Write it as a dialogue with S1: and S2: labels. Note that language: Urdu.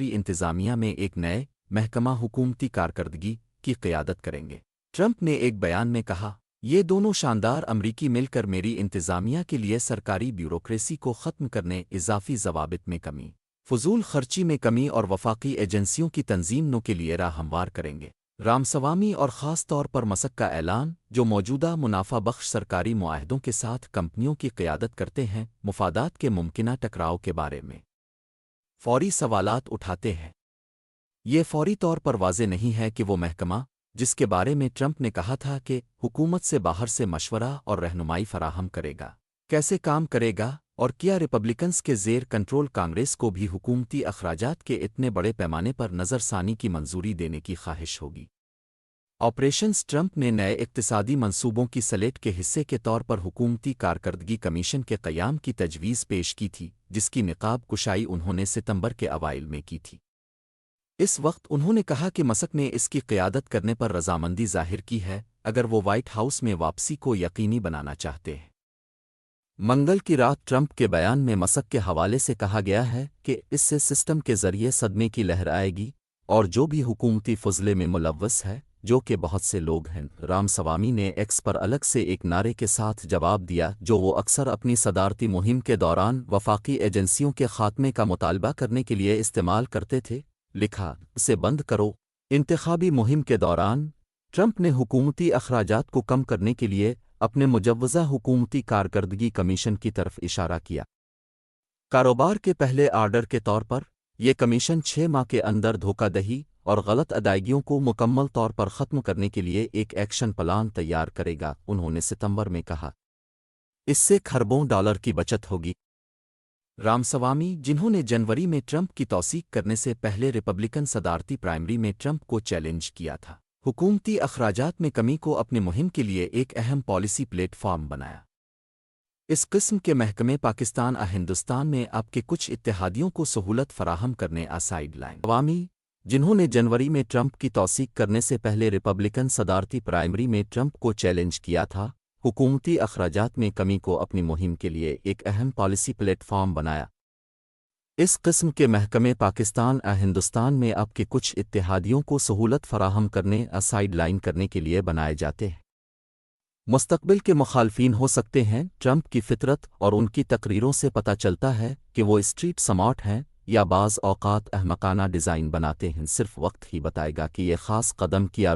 S1: انتظامیہ میں ایک نئے محکمہ حکومتی کارکردگی کی قیادت کریں گے۔ ٹرمپ نے ایک بیان میں کہا، یہ دونوں شاندار امریکی مل کر میری انتظامیہ کے لیے سرکاری بیوروکریسی کو ختم کرنے، اضافی ضوابط میں کمی، فضول خرچی میں کمی اور وفاقی ایجنسیوں کی تنظیم نو کے لیے راہ ہموار کریں گے۔ رامسوامی اور خاص طور پر مسک کا اعلان، جو موجودہ منافع بخش سرکاری معاہدوں کے ساتھ کمپنیوں کی قیادت کرتے ہیں، مفادات کے ممکنہ ٹکراؤ کے بارے میں فوری سوالات اٹھاتے ہیں۔ یہ فوری طور پر واضح نہیں ہے کہ وہ محکمہ، جس کے بارے میں ٹرمپ نے کہا تھا کہ حکومت سے باہر سے مشورہ اور رہنمائی فراہم کرے گا، کیسے کام کرے گا، اور کیا ریپبلکنز کے زیر کنٹرول کانگریس کو بھی حکومتی اخراجات کے اتنے بڑے پیمانے پر نظر ثانی کی منظوری دینے کی خواہش ہوگی۔ آپریشنز ٹرمپ نے نئے اقتصادی منصوبوں کی سلیٹ کے حصے کے طور پر حکومتی کارکردگی کمیشن کے قیام کی تجویز پیش کی تھی، جس کی نقاب کشائی انہوں نے ستمبر کے اوائل میں کی تھی۔ اس وقت انہوں نے کہا کہ مسک نے اس کی قیادت کرنے پر رضامندی ظاہر کی ہے اگر وہ وائٹ ہاؤس میں واپسی کو یقینی بنانا چاہتے ہیں۔ منگل کی رات ٹرمپ کے بیان میں مسک کے حوالے سے کہا گیا ہے کہ اس سے سسٹم کے ذریعے صدمے کی لہر آئے گی، اور جو بھی حکومتی فضلے میں ملوث ہے، جو کہ بہت سے لوگ ہیں۔ رامسوامی نے ایکس پر الگ سے ایک نعرے کے ساتھ جواب دیا جو وہ اکثر اپنی صدارتی مہم کے دوران وفاقی ایجنسیوں کے خاتمے کا مطالبہ کرنے کے لیے استعمال کرتے تھے، لکھا، اسے بند کرو۔ انتخابی مہم کے دوران ٹرمپ نے حکومتی اخراجات کو کم کرنے کے لیے اپنے مجوزہ حکومتی کارکردگی کمیشن کی طرف اشارہ کیا۔ کاروبار کے پہلے آرڈر کے طور پر، یہ کمیشن 6 ماہ کے اندر دھوکہ دہی اور غلط ادائیگیوں کو مکمل طور پر ختم کرنے کے لیے ایک ایکشن پلان تیار کرے گا، انہوں نے ستمبر میں کہا۔ اس سے کھربوں ڈالر کی بچت ہوگی۔ رامسوامی، جنہوں نے جنوری میں ٹرمپ کی توثیق کرنے سے پہلے ریپبلکن صدارتی پرائمری میں ٹرمپ کو چیلنج کیا تھا، حکومتی اخراجات میں کمی کو اپنی مہم کے لیے ایک اہم پالیسی پلیٹ فارم بنایا۔ اس قسم کے محکمے پاکستان ہندوستان میں آپ کے کچھ اتحادیوں کو سہولت فراہم کرنے سائیڈ لائن۔ عوامی، جنہوں نے جنوری میں ٹرمپ کی توثیق کرنے سے پہلے ریپبلکن صدارتی پرائمری میں ٹرمپ کو چیلنج کیا تھا، حکومتی اخراجات میں کمی کو اپنی مہم کے لیے ایک اہم پالیسی پلیٹ فارم بنایا۔ اس قسم کے محکمے پاکستان ہندوستان میں آپ کے کچھ اتحادیوں کو سہولت فراہم کرنے سائیڈ لائن کرنے کے لیے بنائے جاتے ہیں۔ مستقبل کے مخالفین ہو سکتے ہیں۔ ٹرمپ کی فطرت اور ان کی تقریروں سے پتہ چلتا ہے کہ وہ اسٹریٹ سمارٹ ہیں یا بعض اوقات احمقانہ ڈیزائن بناتے ہیں۔ صرف وقت ہی بتائے گا کہ یہ خاص قدم کیا